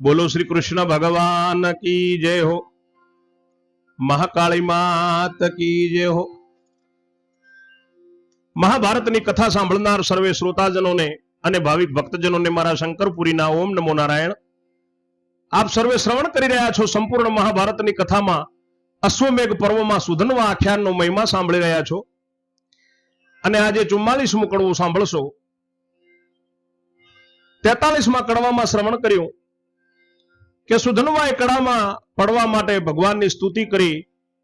बोलो श्री कृष्ण भगवान की जय हो। महाकाली मात की जय हो। મહાભારતની કથા સાંભળનાર સર્વે શ્રોતાજનોને અને ભાવિક ભક્તજનોને મારા શંકરપુરીના ઓમ નમો નારાયણ। આપ સર્વે શ્રવણ કરી રહ્યા છો સંપૂર્ણ મહાભારતની કથામાં અશ્વમેઘ પર્વમાં સુધન્વા આખ્યાનનો મહિમા સાંભળી રહ્યા છો અને આજે 44મું કડવું સાંભળશો। 43મા કડવામાં શ્રવણ કર્યું કે સુધન્વાએ કડામાં પડવા માટે ભગવાનની સ્તુતિ કરી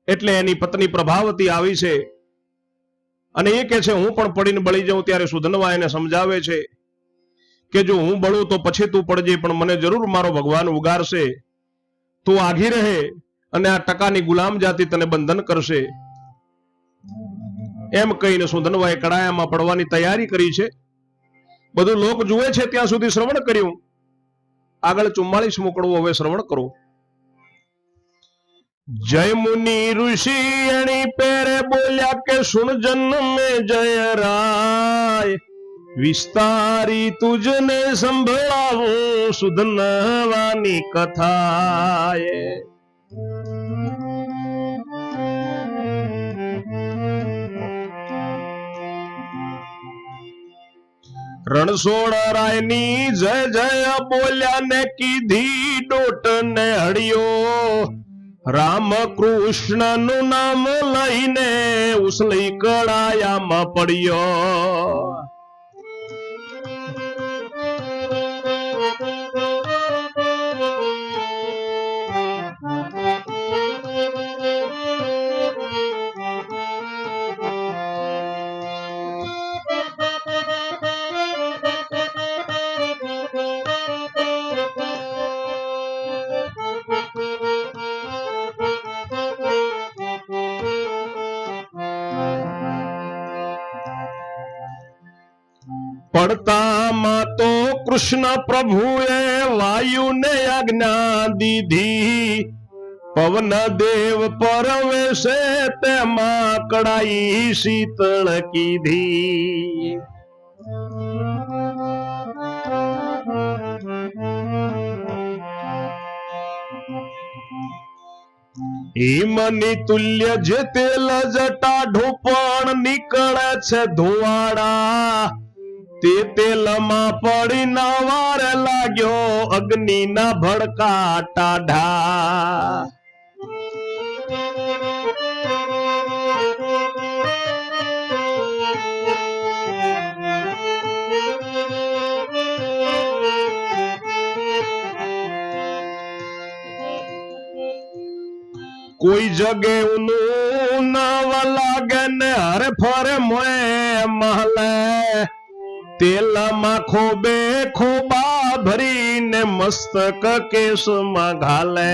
એટલે એની પત્ની પ્રભાવતી આવી છે અને એ કહે છે હું પણ પડીને બળી જાઉં। ત્યારે સુધન્વા એને સમજાવે છે કે જો હું બળું તો પછી તું પડજે, પણ મને જરૂર મારો ભગવાન ઉગારશે, તું આઘી રહે અને આ ટકાની ગુલામ જાતિ તને બંધન કરશે। એમ કહીને સુધન્વાએ કડાયામાં પડવાની તૈયારી કરી છે। બધું લોક જુએ છે ત્યાં સુધી શ્રવણ કર્યું। આગળ 44મું કડવું હવે શ્રવણ કરો। जय मुनि ऋषि अणी पेरे बोलिया के सुन जन्म में जय राय, विस्तारी तुझने संभळावूं सुधनवानी कथाए। रणछोड़ रायनी जय जय बोलिया ने कीधी डोट ने हड़ियो, राम कृष्ण नु नाम लईने उसली कड़ायामां पड़ियो। पड़ता मां तो कृष्ण प्रभुए वायु ने आज्ञा दीधी, पवन देव परवेशे तेमा कड़ाई शीतल कीधी। हिमनी तुल्य जे तेल जटा ढोपण निकळे छे धुवाड़ा, ते तेलमा पड़ी ना वार लाग्यो अग्नि ना भड़का टाढा। कोई जगे उनु नव लागे ने हरे फरे मोए महले, तेलमा खोबे खोबा भरीने मस्तक केशमां घाले।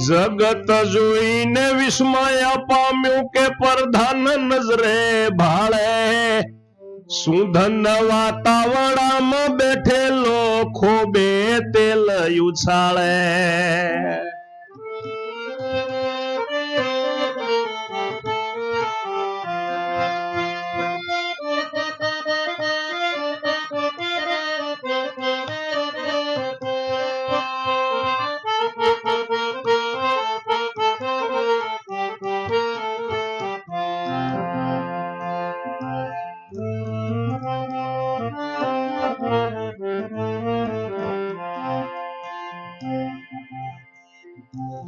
जगत जोईने विस्मय पाम्યું કે પ્રધાન નજરે ભાળે, સુધન્વા તાવડામાં બેઠેલો ખોબે તેલ ઉછાળે।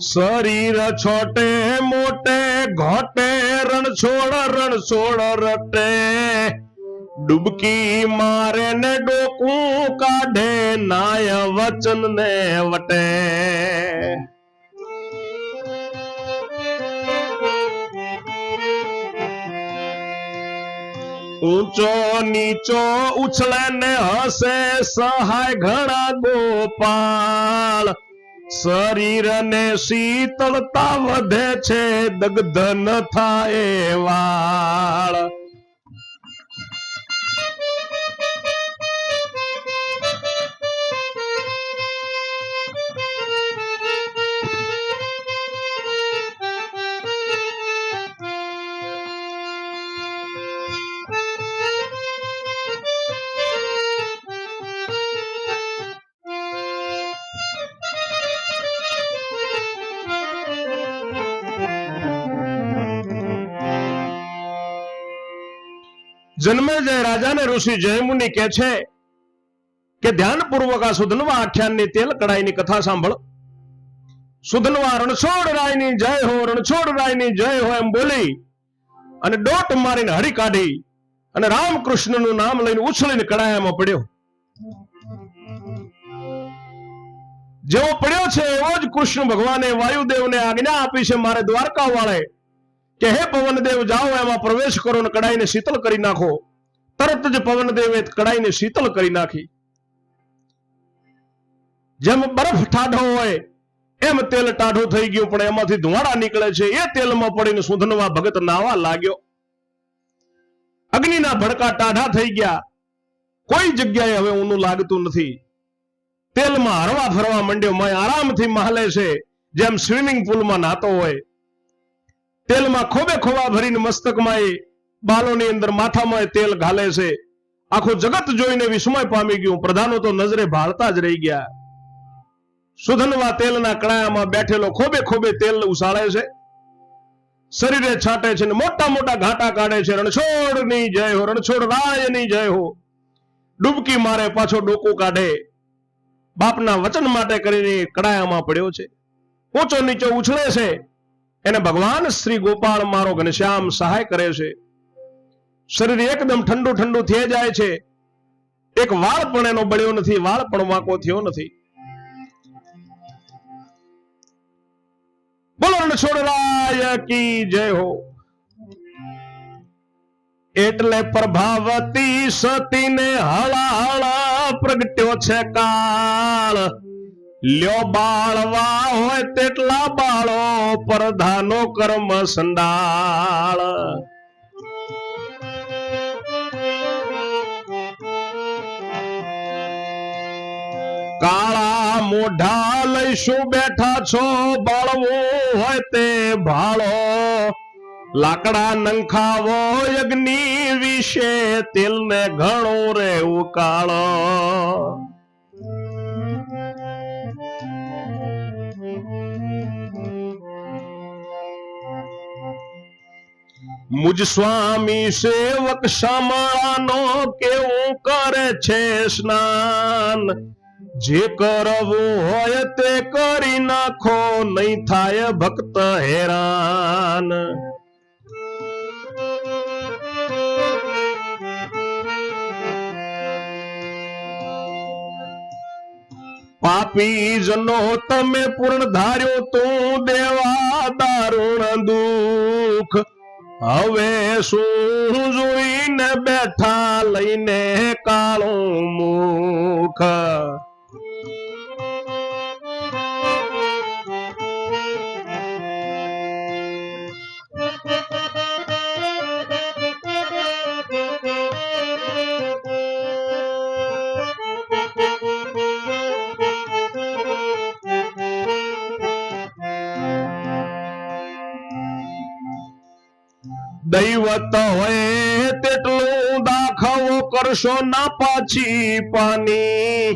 शरीर छोटे मोटे घोटे रणछोड़ रटे, डुबकी मारे ने डोकू काढ़े नाय वचन ने वटे। ऊंचो नीचो उछले ने हसे सहाय घड़ा गोपाल, शरीर ने शीतलता वधे छे दग्ध न थाए वाळ। જન્મેજય રાજાને ઋષિ જયમુનિ કહે છે કે ધ્યાનપૂર્વક આ સુધનવા આખ્યાનની તેલ કડાઈની કથા સાંભળ. સુધનવા રણછોડ રાયની જય હો, રણછોડ રાયની જય હો એમ બોલી અને ડોટ મારીને હરી કાઢી અને રામકૃષ્ણનું નામ લઈને ઉછળીને કડાયામાં પડ્યો. જેવો પડ્યો છે એવો જ કૃષ્ણ ભગવાને વાયુદેવને આજ્ઞા આપી છે મારે દ્વારકા વાળે કે હે પવનદેવ જાઓ એમાં પ્રવેશ કરો ને કડાઈને શીતળ કરી નાખો. તરત જ પવનદેવે કડાઈને શીતળ કરી નાખી. જેમ બરફ ટાઢો હોય એમ તેલ ટાઢું થઈ ગયું, પણ એમાંથી ધુમાડા નીકળે છે. એ તેલમાં પડીને સુધનવા ભગત નાવા લાગ્યો. અગ્નિના ભડકા ટાઢા થઈ ગયા, કોઈ જગ્યાએ હવે ઊનું લાગતું નથી. તેલમાં હરવા ફરવા માંડ્યો, મય આરામથી મહાલે છે જેમ સ્વિમિંગ પુલમાં નાતો હોય. તેલમાં ખોબે ખોબા ભરીને મસ્તકમાં એ બાલોની અંદર માથામાં તેલ ઘાલે છે. આખું જગત જોઈને વિસ્મય પામી ગયું. પ્રધાનો તો નજરે ભાળતા જ રહી ગયા. સુધનવા તેલના કડાયામાં બેઠેલો ખોબે ખોબે તેલ ઉછાળે છે, શરીરે છાંટે છે ને મોટા મોટા ઘાટા કાઢે છે. રણછોડની જય હો, રણછોડ રાયની જય હો. ડૂબકી મારે પાછો ડોકું કાઢે. બાપના વચન માટે કરીને કડાયામાં પડ્યો છે. ઊંચો નીચો ઉછળે છે. એને ભગવાન શ્રી ગોપાળ મારો ઘનશ્યામ સહાય કરે છે. શરીર એકદમ ઠંડુ ઠંડુ થઈ જાય છે. એક વાળ પણ એનો બળ્યો નથી, વાળ પણ વાંકો થયો નથી. બોલો રણછોડ રાય કી જય હો. એટલે પ્રભાવતી સતીને હળા હળા પ્રગટ્યો છે કાળ. લ્યો બાળવા હોય તેટલા બાળો, પરધાનો કર્મ સંડાળ. કાળા મોઢા લઈશું બેઠા છો, બાળવું હોય તે ભાળો. લાકડા નંખાવો અગ્નિ વિશે, તેલને ઘણું રે ઉકાળો. મુજ સ્વામી સેવક શામળાનો કેવું કરે છે સ્નાન. જે કરવું હોય તે કરી નાખો, નહીં થાય ભક્ત હેરાન. પાપી જનો તમે પૂર્ણ ધાર્યો તું દેવા દારૂણ દુઃખ. હવે શું જોઈને બેઠા લઈને કાળું મુખ. દૈવત હોય તેટલું દાખવો કરશો ના પાછી પાની.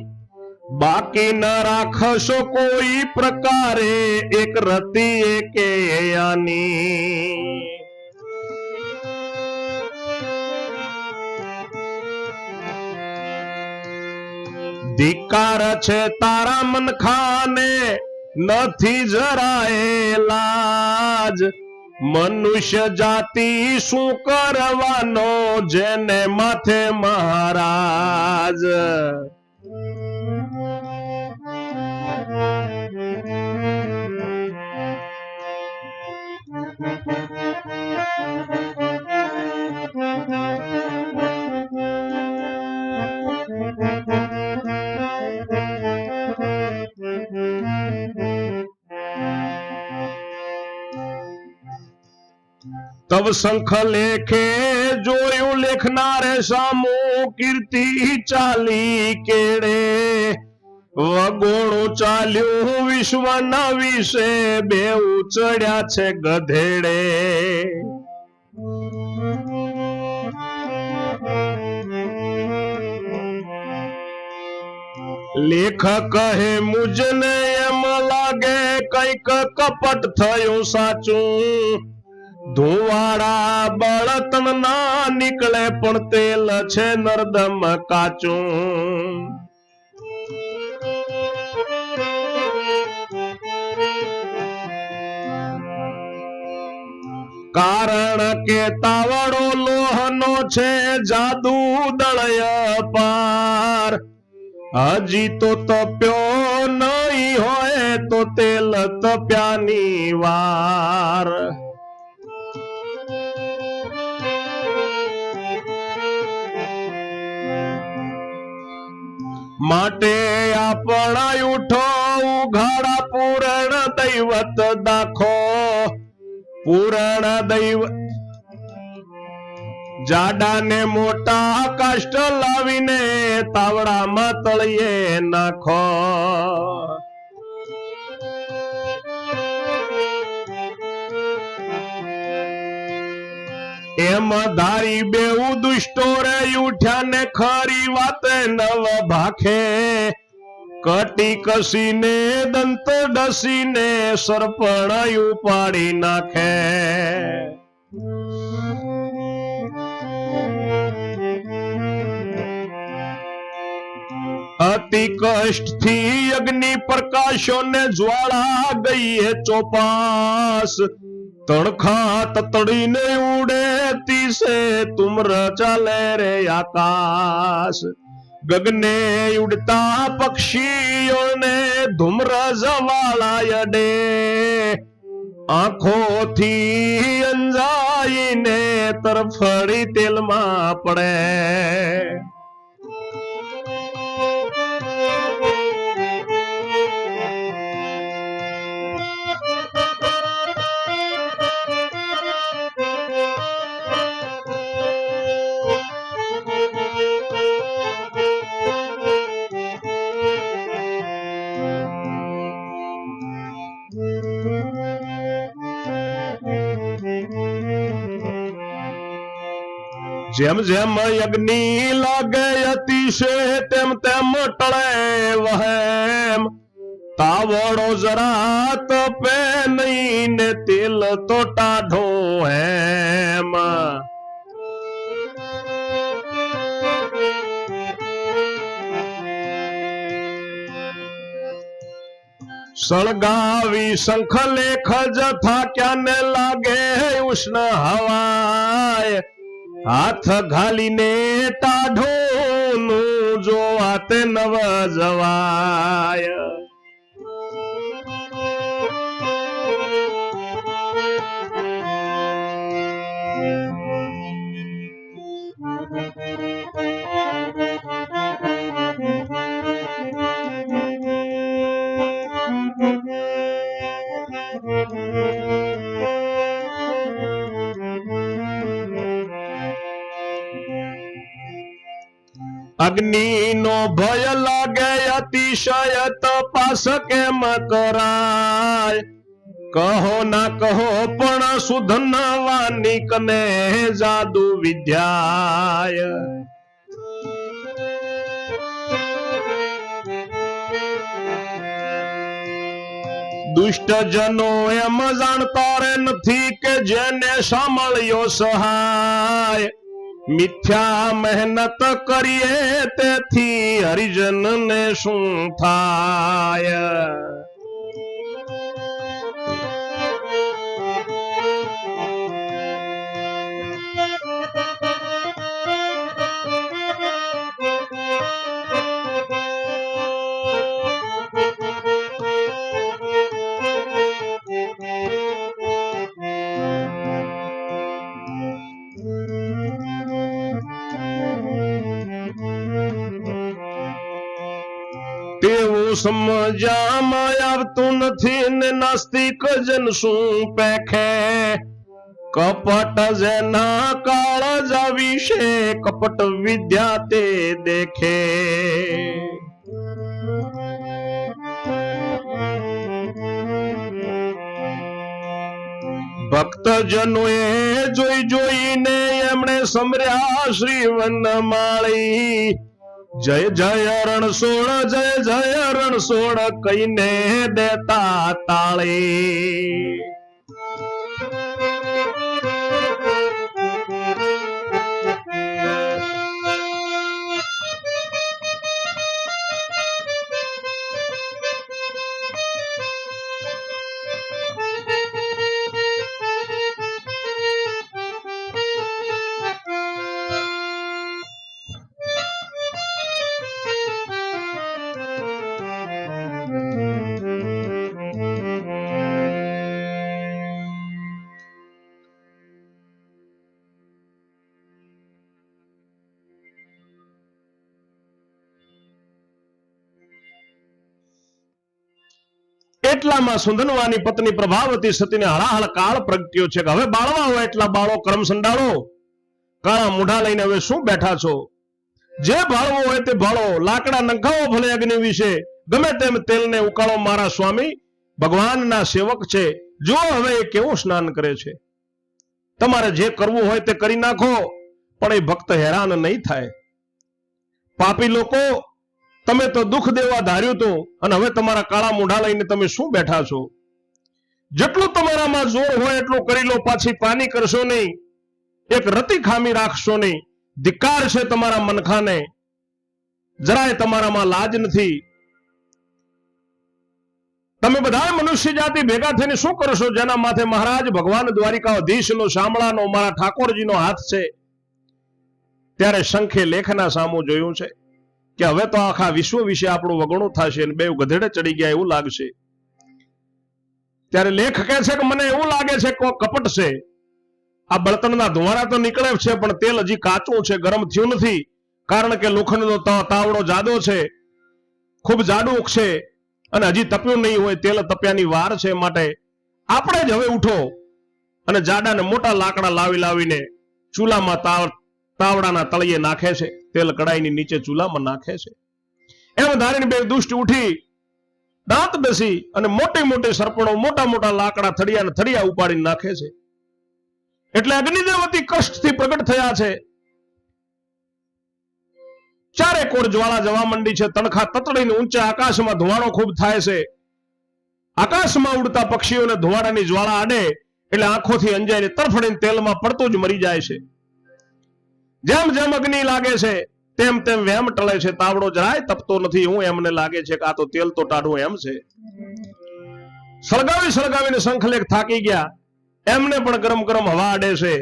બાકી ન રાખશો કોઈ પ્રકારે એક રતી કે આની. ધિકાર છે તારા મનખાને, નથી જરાય લાજ. મનુષ્ય જાતિ શું કરવાનો, જેને માથે મહારાજ. તવ શંખ લેખે જોયું લેખનારે સામું, કીર્તિ ચાલી કેડે. વગોણું ચાલ્યું વિશ્વના વિશે, બેઉ ચડ્યા છે ગધેડે. લેખક કહે મુજને એમ લાગે કઈક કપટ થયું સાચું. ધુવાડા બળતણ ના નીકળે પણ તેલ છે નર્દમ કાચું. કારણ કે તાવડો લોહનો છે જાદુ દળય પાર. હજી તો તપ્યો નહીં હોય તો તેલ તપ્યાની વાર. માટે આપણા ઉઠો ઉઘાડા પૂરણ દૈવત દાખો. પૂરણ દૈવત જાડા ને મોટા કાષ્ટ લાવીને તાવડામાં તળિયે નાખો. એમ ધારી બેઉ દુષ્ટો રે ઉઠ્યા ને ખરી વાતે નવ ભાખે. કટી કસીને દંત ડસીને સરપણ ઉપાડી નાખે. અતિ કષ્ટ થી અગ્નિ પ્રકાશો ને જ્વાળા ગઈ ચોપાસ. તણખા તતડીને ઉડે તીસે તુમ્ર ચાલે રે આકાશ. ગગને ઉડતા પક્ષીઓને ધુમ્ર જવાળા અડે. આંખોથી અંજાઈને તરફડી તેલમાં પડે. જેમ જેમ અગ્નિ લાગે અતિશે તેમ તેમ ટળે વહેમ. તાવડો જરા તપે નહીં ને તેલ તો ટાઢો હેમ. સળગાવી શંખ લેખ જથા ક્યાંને લાગે ઉષ્ણ હવાય. હાથ ઘાલીને ટાઢોનું જોવા તે નવ જવાય. અગ્નિ નો ભય લાગે અતિશય તપાસ કેમ કરાય. કહો ના કહો પણ સુધનવાની કને જાદુ વિદ્યાય. દુષ્ટ જનો એમ જાણતા રે નથી કે જેને સાંભળ્યો સહાય. મિથ્યા મહેનત કરીએ તેથી હરિજન ને શું થાય. તેવું સમજામાં આવતું નથી ને નાસ્તિક જન શું પેખે. કપટ જેના કાળ વિશે કપટ વિદ્યા તે દેખે. ભક્તજનોએ જોઈ જોઈને એમણે સમર્યા શ્રી વનમાળી. જય જય રણછોડ જય જય રણછોડ કહીને દેતા તાળી. એટલામાં સુંદનવાની પત્ની પ્રભાવતી સતીને હળાહળ કાળ પ્રગટ્યો છે કે હવે બાળવા હોય એટલા બાળો કર્મ સંડાળો, કાળા મોઢા લઈને હવે શું બેઠા છો? જે ભાળવો હોય તે ભાળો, લાકડા નંખાવો ભલે અગ્નિ વિશે, ગમે તેમ તેલને ઉકાળો, મારા સ્વામી ભગવાનના સેવક છે, જો હવે એ કેવું સ્નાન કરે છે. તમારે જે કરવું હોય તે કરી નાખો, પણ એ ભક્ત હેરાન નહીં થાય. પાપી લોકો, તમે તો દુઃખ દેવા ધાર્યું હતું અને હવે તમારા કાળા મોઢા લઈને તમે શું બેઠા છો? જેટલું તમારામાં જોર હોય એટલું કરી લો, પાછી પાની કરશો નહીં, એક રતિ ખામી રાખશો નહીં. ધિક્કાર છે તમારા મનખાને, જરાય તમારામાં લાજ નથી. તમે બધા મનુષ્ય જાતિ ભેગા થઈને શું કરશો? જેના માથે મહારાજ ભગવાન દ્વારિકાધીશનો શામળાનો મારા ઠાકોરજીનો હાથ છે. ત્યારે શંખે લેખના સામું જોયું છે કે હવે તો આખા વિશ્વ વિશે આપણું વગણું થશે અને બે ગધેડે ચડી ગયા એવું લાગશે. ત્યારે લેખ કહે છે કે મને એવું લાગે છે કે કપટ છે. આ બળતણના ધુમાડા તો નીકળે છે પણ તેલ હજી કાચું છે, ગરમ થયું નથી. કારણ કે લોખંડનો તાવડો જાડો છે, ખૂબ જાડું છે અને હજી તપ્યું નહીં હોય, તેલ તપ્યાની વાર છે. માટે આપણે જ હવે ઉઠો અને જાડા ને મોટા લાકડા લાવીને ચૂલામાં તાવડાના તળિયે નાખે છે, તેલ કડાઈની નીચે ચૂલામાં નાખે છે. એમ ધારીને બે દુષ્ટ ઉઠી દાંત બેસી અને મોટી મોટી સરપણો, મોટા મોટા લાકડા થડિયા ઉપાડીને નાખે છે. એટલે અગ્નિદેવતી કષ્ટથી પ્રગટ થયા છે. ચારે કોર જ્વાળા જવા માંડી છે. તણખા તતડીને ઊંચા આકાશમાં ધુવાડો ખૂબ થાય છે. આકાશમાં ઉડતા પક્ષીઓને ધુવાડાની જ્વાળા આડે એટલે આંખોથી અંજાઈને તરફડીને તેલમાં પડતું જ મરી જાય છે. જેમ જેમ અગ્નિ લાગે છે તેમ તેમ વેમ ટળે છે. તાવડો જરાય તપતો નથી. હું એમને લાગે છે કે આ તો તેલ તો ટાઢું એમ છે. સળગાવીને શંખલેખ થાકી ગયા. એમને પણ ગરમ ગરમ હવા આડે છે.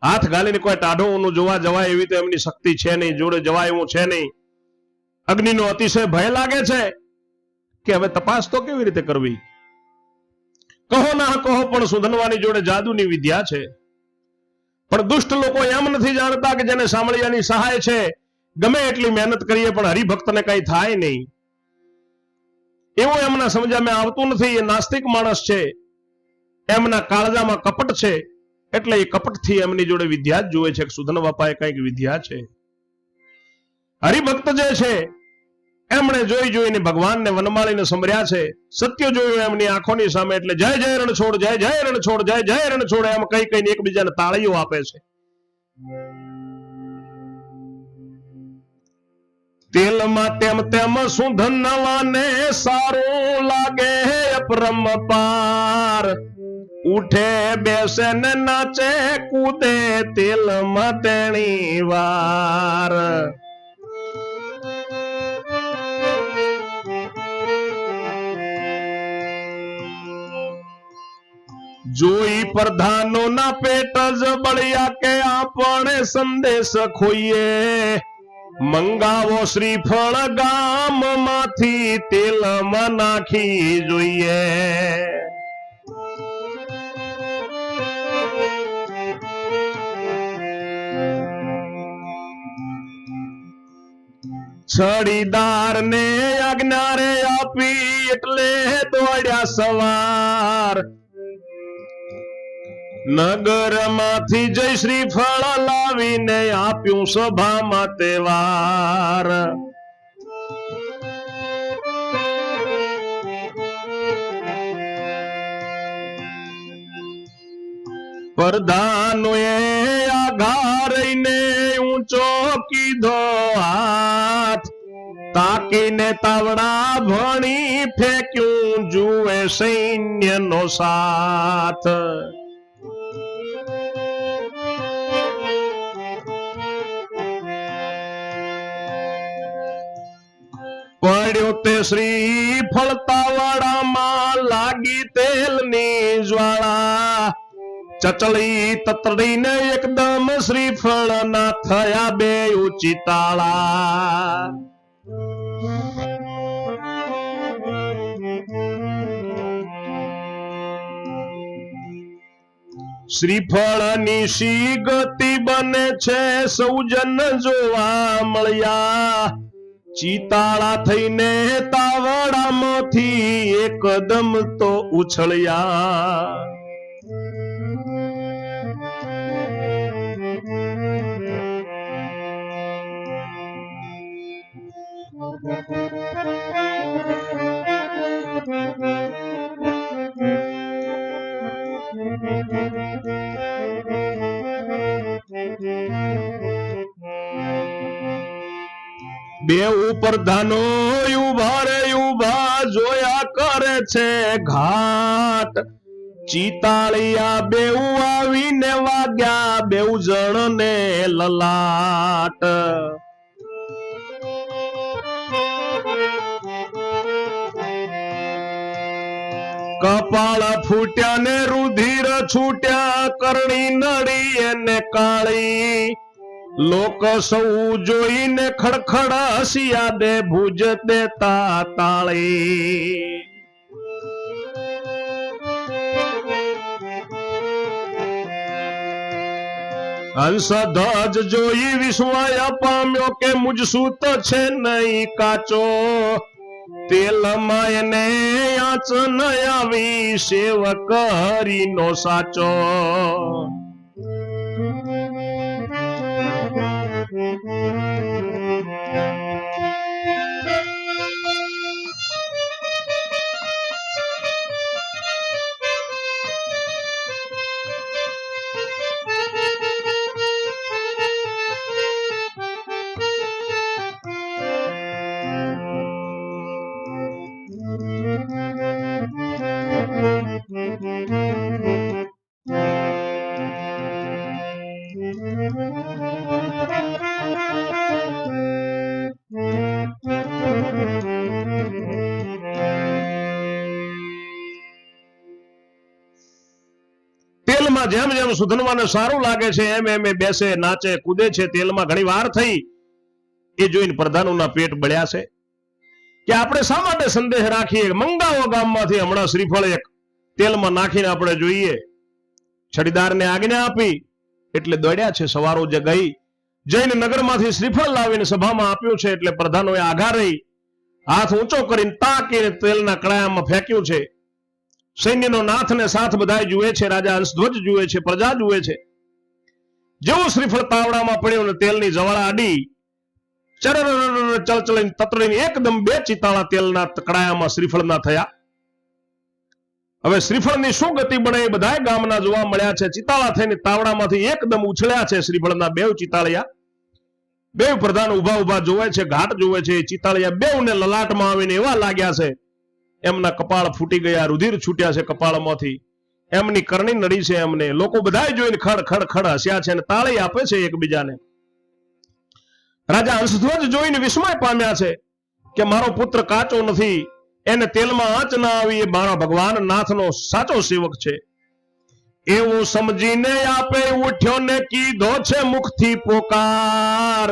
હાથ ગાલીને કોઈ ટાઢું ઊનું જોવા જવાય એવી તો એમની શક્તિ છે નહીં, જોડે જવાય એવું છે નહીં. અગ્નિનો અતિશય ભય લાગે છે કે હવે તપાસ તો કેવી રીતે કરવી. કહો ના કહો પણ સુધનવાની જોડે જાદુની વિદ્યા છે. પણ દુષ્ટ લોકો એમ નથી જાણતા કે જેને સાંભળ્યાની સહાય છે, ગમે એટલી મહેનત કરીએ પણ હરિભક્તને કઈ થાય નહીં. એવું એમના સમજામાં આવતું નથી. એ નાસ્તિક માણસ છે, એમના કાળજામાં કપટ છે. એટલે એ કપટથી એમની જોડે વિદ્યા જ જોવે છે કે સુધન બાપાએ કઈક વિદ્યા છે. હરિભક્ત જે છે એમણે જોઈને ભગવાનને વનમાળીને સંભળ્યા છે. સત્ય જોયું એમની આંખોની સામે. એટલે જય જય રણછોડ, જય જય રણછોડ, જય જય રણછોડ એમ કઈ એકબીજાને તાળીઓ આપે છે. તેલમાં તેમ તેમ સુધનવાને સારું લાગે અપરંપાર. ઉઠે બેસે ને નાચે કૂદે તેલમાં તેણી વાર. જોઈ પ્રધાનો ના પેટ જ બળ્યા કે આપણે સંદેશ ખોઈએ. મંગાવો શ્રીફળ ગામ માંથી તેલમાં નાખી જોઈએ. છડીદાર ને આજ્ઞા રે આપી એટલે દોડ્યા સવાર. નગર માંથી જય શ્રીફળ લાવીને આપ્યું સભામાં તહેવાર. પ્રધાનોએ આઘા રહીને ઊંચો કીધો હાથ. તાકીને તાવડા ભણી ફેંક્યું જુએ સૈન્યનો સાથ. પડ્યો તે શ્રીફળ તાવડામાં લાગી તેલની જ્વાળા. ચચળી તતડીને એકદમ શ્રીફળ ના થયા બે ઊંચી તાળા. શ્રીફળની શી ગતિ બને છે સૌજન જોવા મળ્યા. ચિતાળા થઈને તાવડામાંથી એકદમ તો ઉછળ્યા. બે ઉપર ધાનો ઉભા રે ઉભા જોયા કરે છે ઘાટ. ચિતાળિયા બેઉ આવીને વાગ્યા બેઉ જણ ને લલાટ. કપાળ ફૂટ્યા ને રુધિર છૂટ્યા કરણી નડી એને કાળી. લોક સૌ જોઈને ખડખડ હસિયા દે ભુજ દેતા તાળી. હંસધ્વજ જોઈ વિસ્મય પામ્યો કે મુજ સૂત છે નહીં કાચો. તેલમાં એને આંચ ન આવી સેવક હરિનો સાચો. તેલમાં જેમ જેમ સુધનવાને સારું લાગે છે એમ એમ એ બેસે નાચે કૂદે છે. તેલમાં ઘણી વાર થઈ એ જોઈને પ્રધાનોના પેટ બળ્યા છે કે આપણે શા માટે સંદેહ રાખીએ. મંગાવો ગામમાંથી હમણાં શ્રીફળ એક તેલમાં નાખીને આપણે જોઈએ. છડીદારને આજ્ઞા આપી એટલે દોડ્યા છે. સવારો જે ગઈ જઈને નગરમાંથી શ્રીફળ લાવીને સભામાં આપ્યું છે એટલે પ્રધાનોએ આઘા રહી હાથ ઊંચો કરીને તાકીને તેલના કડાયામાં ફેંક્યું છે. સૈન્યનો નાથ ને સાથ બધા જુએ છે. રાજા હંસધ્વજ જુએ છે, પ્રજા જુએ છે. જેવું શ્રીફળ તાવડામાં પડ્યું ને તેલની જવાળા આડી ચલચલીને તતરીને એકદમ બે ચિતાળા તેલના કડાયામાં શ્રીફળના થયા. હવે શ્રીફળની શું ગતિ બને એ બધા ગામના જોવા મળ્યા છે. ચિતાળા થઈને તાવડામાંથી એકદમ ઉછળ્યા છે શ્રીફળના બેવ ચિતાળિયા. બેવ પ્રધાન ઉભા ઉભા જોવે છે, ઘાટ જોવે છે. ચિતાળિયા બેવને લલાટમાં આવીને એવા લાગ્યા છે એમના કપાળ ફૂટી ગયા, રુધિર છૂટ્યા છે કપાળમાંથી, એમની કરણી નડી છે એમને. લોકો બધા જોઈને ખડ ખડ ખડ હસ્યા છે અને તાળી આપે છે એકબીજાને. રાજા હંસધ્વજ જોઈને વિસ્મય પામ્યા છે કે મારો પુત્ર કાચો નથી, એને તેલમાં આંચ ના આવી, એ મારા ભગવાન નાથનો સાચો સેવક છે. એવું સમજીને આપે ઉઠ્યો ને કીધો છે મુખથી પોકાર.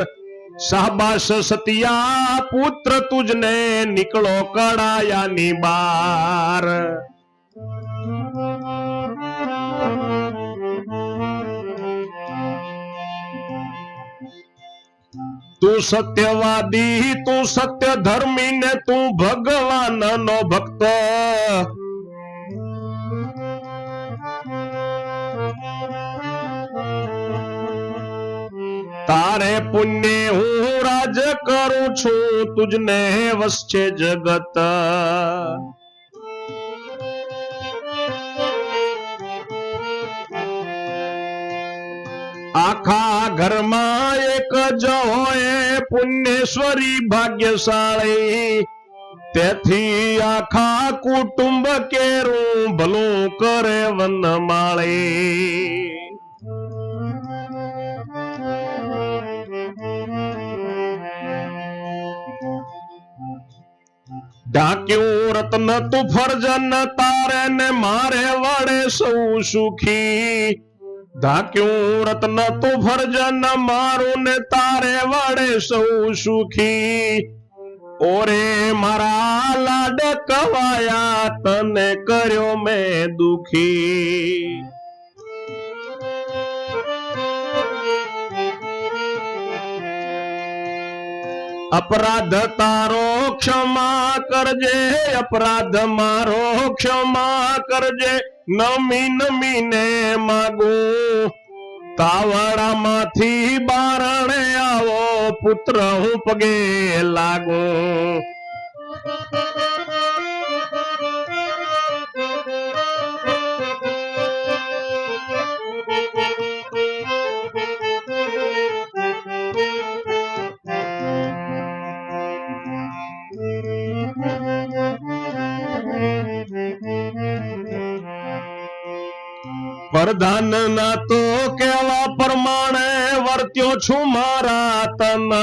શાબાશ સતિયા પુત્ર તુજને નીકળો કડાયાની બાર. તું સત્યવાદી, તું સત્ય ધર્મી ને તું ભગવાન નો ભક્ત. તારે પુણ્ય હું રાજ કરું છું, તુજને વસશે જગત. આખા ઘરમાં એક જ હોય પુણ્યેશ્વરી ભાગ્યશાળી. તેથી આખા કુટુંબ કેરું ભલું કરે વનમાળી. ઢાંક્યું રત્ન તું ફરજન તારે ને મારે વડે સૌ સુખી. ઢાંક્યું રત્ન તું ફરજન મારું ને તારે વડે સૌ સુખી. ઓરે મારા લાડ કવાયા તને કર્યો મેં દુખી. अपराध तारो क्षमा करजे, अपराध मारो क्षमा करजे, नमी नमी ने मागू तावड़ा माथी बारणे आवो पुत्र हूँ पगे लागू। प्रधान ना तो केवा प्रमाणे वर्त्यो छु मारा तना,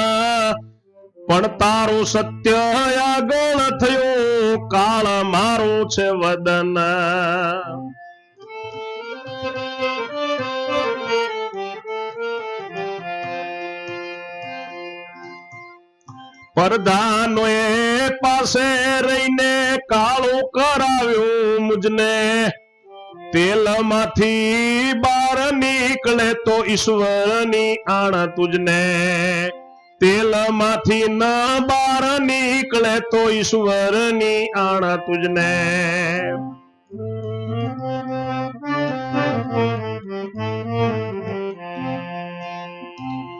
पण तारू सत्य आगळ थयो काळ मारू छे वदन। प्रधानोए पासे रहीने काळू कराव्यो मुझने, तेल माथी बार निकले तो ईश्वरनी आण तुझने, तेल माथी न बार निकले तो ईश्वरनी आण तुझने।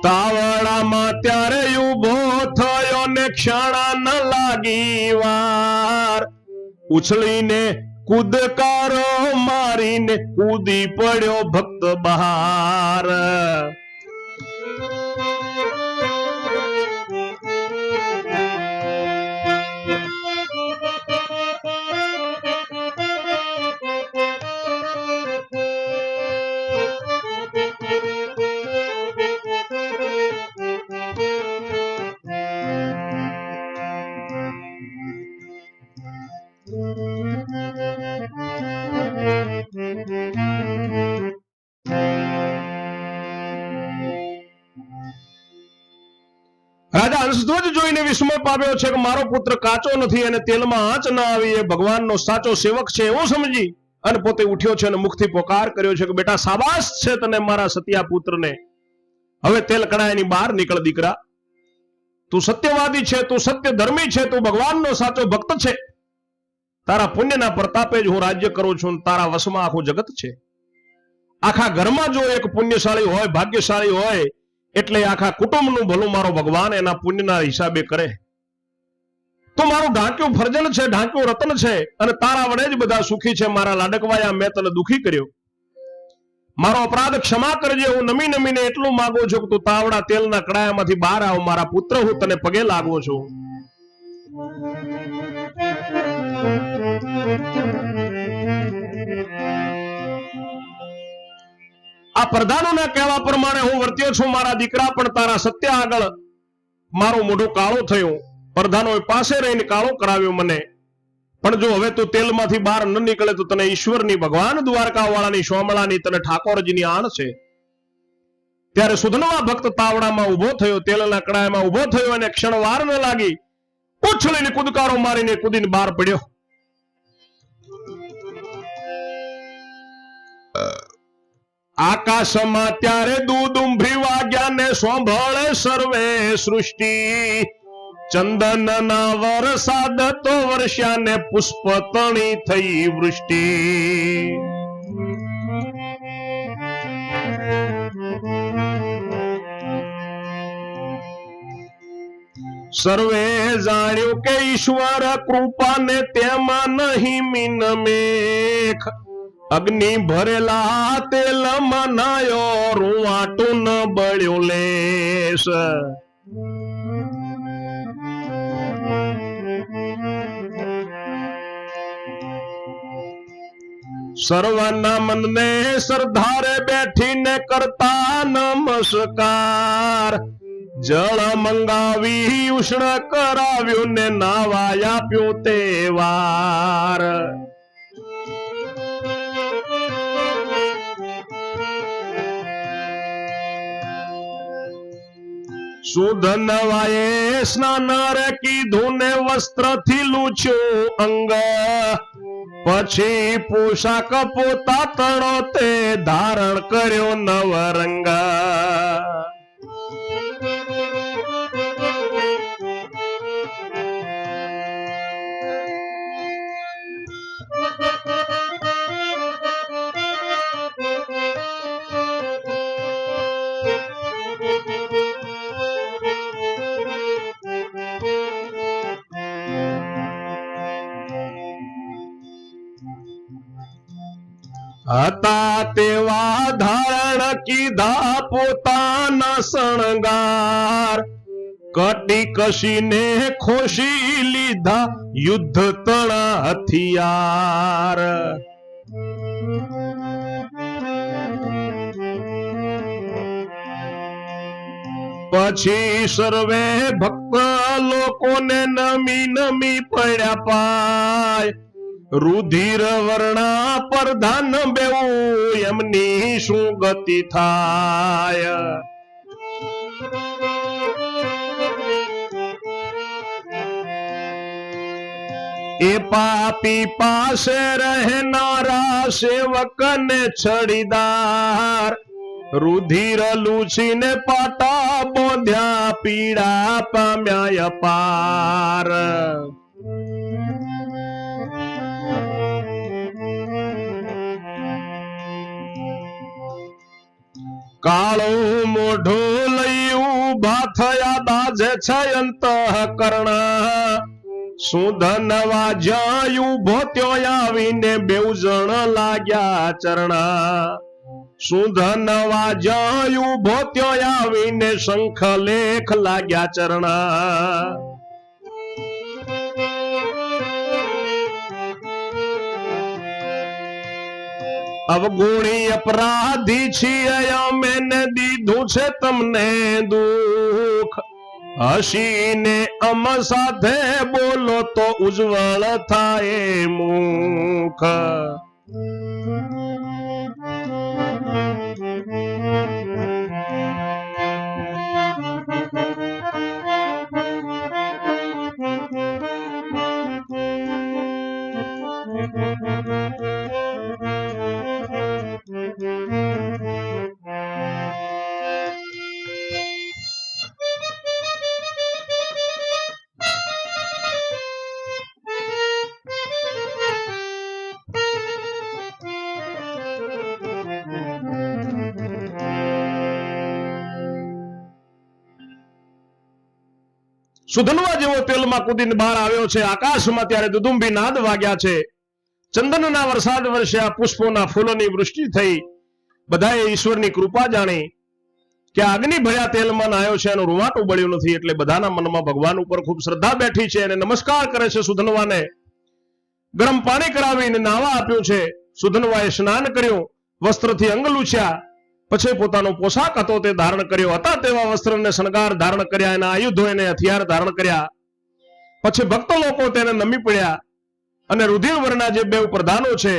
तावड़ामां त्यारे उभो थयो ने क्षणा न लागी वार, उछळीने कूदकारो मारीने कूदी पड्यो भक्त बहार। રાજા હંસધ્વજ જોઈને વિસ્મય પામ્યો છે કે મારો પુત્ર કાચો નથી અને તેલમાં આંચ ન આવી, એ ભગવાનનો સાચો સેવક છે એવું સમજી અને પોતે ઉઠ્યો છે અને મુખથી પોકાર કર્યો છે કે બેટા શાબાશ છે તને મારા સતિયા પુત્રને, હવે તેલ કડાયાની બહાર નીકળ દીકરા, તું સત્યવાદી છે, તું સત્ય ધર્મી છે, તું ભગવાનનો સાચો ભક્ત છે, તારા પુણ્યના પ્રતાપે જ હું રાજ્ય કરું છું, તારા વશમાં આખું જગત છે। આખા ઘરમાં જો એક પુણ્યશાળી હોય, ભાગ્યશાળી હોય એટલે આખા કુટુંબનું ભલું મારો ભગવાન એના પુણ્યના હિસાબે કરે, તો મારું ઢાંક્યું ફરજન છે, ઢાંક્યું રતન છે અને તારા વડે જ બધા સુખી છે। મારા લાડકવાયા મેં તને દુખી કર્યો, મારો અપરાધ ક્ષમા કરજે, હું નમી નમીને એટલું માંગુ છું કે તું તાવડા તેલના કડાયામાંથી બહાર આવ, મારા પુત્ર હું તને પગે લાગુ છું। આ પ્રધાનોના કહેવા પ્રમાણે હું વર્ત્યો છું મારા દીકરા, પણ તારા સત્ય આગળ મારું મોઢું કાળું થયું। પ્રધાનોએ પાસે રહીને કાળું કરાવ્યું મને, પણ જો હવે તું તેલમાંથી બહાર ન નીકળે તો તને ઈશ્વરની, ભગવાન દ્વારકા વાળાની, સોમલાની, તને ઠાકોરજીની આણ છે। ત્યારે સુધનવા ભક્ત તાવડામાં ઉભો થયો, તેલના કડાયામાં ઉભો થયો અને ક્ષણવાર ન લાગી ઉછળીને કૂદકારો મારીને કૂદીને બહાર પડ્યો। આકાશમાં ત્યારે દૂદુંભી વાગ્યા ને સોંભળે સર્વે સૃષ્ટિ, ચંદનના વરસાદ તો વર્ષ્યા ને પુષ્પ તણી થઈ વૃષ્ટિ। સર્વે જાણ્યું કે ઈશ્વર કૃપાને તેમાં નહીં મીન મેખ, અગ્નિ ભરેલા તેલમાં નાયો રૂવાટું ન બળ્યું લેશ। સર્વના મનને સરદારે બેઠીને કરતા નમસ્કાર, જળ મંગાવી ઉષ્ણ કરાવ્યું ને નાવા આપ્યું તે વાર। સુધનવાએ સ્નાન રે કીધું ને વસ્ત્રથી લૂછ્યું અંગ, પછી પોશાક પોતા તણો તે ધારણ કર્યો નવરંગ। હતા તેવા ધારણ કીધા પોતાના શણગાર, કટી કશીને ખોશી લીધા યુદ્ધ તણા હથિયાર. પછી સર્વે ભક્ત લોકોને નમી નમી પડ્યા પાય, રુધિર વર્ણા પ્રધાન બેવું એમની શું ગતિ થાય. એ પાપી પાસે રહેનારા સેવકને છડીદાર, રુધિર લૂછીને પાટા બોધ્યા પીડા પામ્યા અપાર. કાળું મોઢું લઈ ઉભા થયા દાજે છે અંતઃકરણ, સુધન વાજ્યા ઉભો ત્યો આવીને બેઉ જણ લાગ્યા ચરણા. સુધન વાજ્યા ઉભો ત્યો આવીને શંખ લેખ લાગ્યા ચરણા. અવગુણી અપરાધી છીએ અમે ને દીધું છે તમને દુઃખ, હસીને અમ સાથે બોલો તો ઉજ્જવળ થાય મુખ. સુધનવા જેવો તેલમાં કૂદીને બહાર આવ્યો છે. આકાશમાં ત્યારે દુદુંબી નાદ વાગ્યા છે. ચંદનના વરસાદ વરસ્યા, પુષ્પોના ફૂલોની વૃષ્ટિ થઈ. બધાએ ઈશ્વરની કૃપા જાણી કે અગ્નિ ભર્યા તેલમાં નાયો છે, એનું રૂવાટું બળ્યું નથી. એટલે બધાના મનમાં ભગવાન ઉપર ખૂબ શ્રદ્ધા બેઠી છે અને નમસ્કાર કરે છે. સુધનવાને ગરમ પાણી કરાવીને નાવા આપ્યું છે. સુધનવાએ સ્નાન કર્યું, વસ્ત્રથી અંગ લૂછ્યા, પછી પોતાનો પોશાક હતો તે ધારણ કર્યો. હતા તેવા વસ્ત્રને શણગાર ધારણ કર્યા, એના આયુધો એને હથિયાર ધારણ કર્યા. પછી ભક્ત લોકો તેને નમી પડ્યા અને રુધિર વર્ણના જે બે પ્રધાનો છે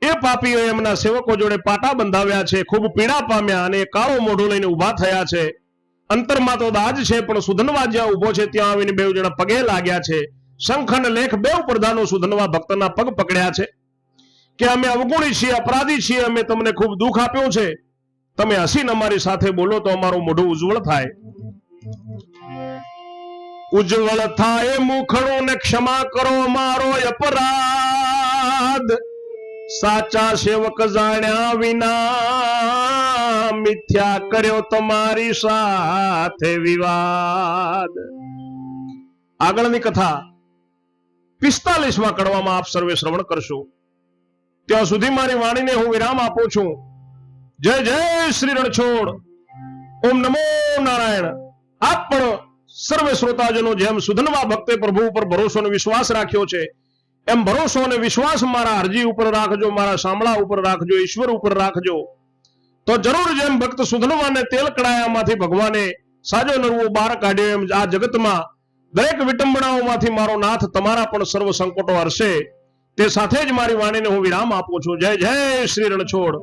એ પાપીઓ એમના સેવકો જોડે પાટા બંધાવ્યા છે. ખૂબ પીડા પામ્યા અને કાળો મોઢું લઈને ઉભા થયા છે. અંતરમાં તો દાજ છે, પણ સુધનવા જ્યાં ઉભો છે ત્યાં આવીને બે જણા પગે લાગ્યા છે. શંખ અને લેખ બે પ્રધાનો સુધનવા ભક્તના પગ પકડ્યા છે કે અમે અવગુણી છીએ, અપરાધી છીએ, અમે તમને ખૂબ દુઃખ આપ્યું છે. તમે હસીને અમારી સાથે બોલો તો અમારું મોઢું ઉજ્જવળ થાય. ઉજ્જવળ થાય મુખડું ને ક્ષમા કરો મારો અપરાધ, સાચા સેવક જાણ્યા વિના મિથ્યા કર્યો તમારી સાથે વિવાદ. આગળની કથા 45માં કડવામાં આપ સર્વે શ્રવણ કરશો. ત્યાં સુધી મારી વાણીને હું વિરામ આપું છું. જય જય શ્રી રણછોડ. ઓમ નમો નારાયણ. આપ પણ સર્વે શ્રોતાજનો જેમ સુધનવા ભક્તે પ્રભુ ઉપર ભરોસો અને વિશ્વાસ રાખ્યો છે, એમ ભરોસો અને વિશ્વાસ મારા અરજી ઉપર રાખજો, મારા સાંભળા ઉપર રાખજો, ઈશ્વર ઉપર રાખજો. તો જરૂર જેમ ભક્ત સુધનવાને તેલ કડાયામાંથી ભગવાને સાજો નરવો બહાર કાઢ્યો, એમ આ જગતમાં દરેક વિટંબણાઓમાંથી મારો નાથ તમારા પણ સર્વ સંકટો હરશે. તે સાથે જ મારી વાણીને હું વિરામ આપું છું. જય જય શ્રી રણછોડ.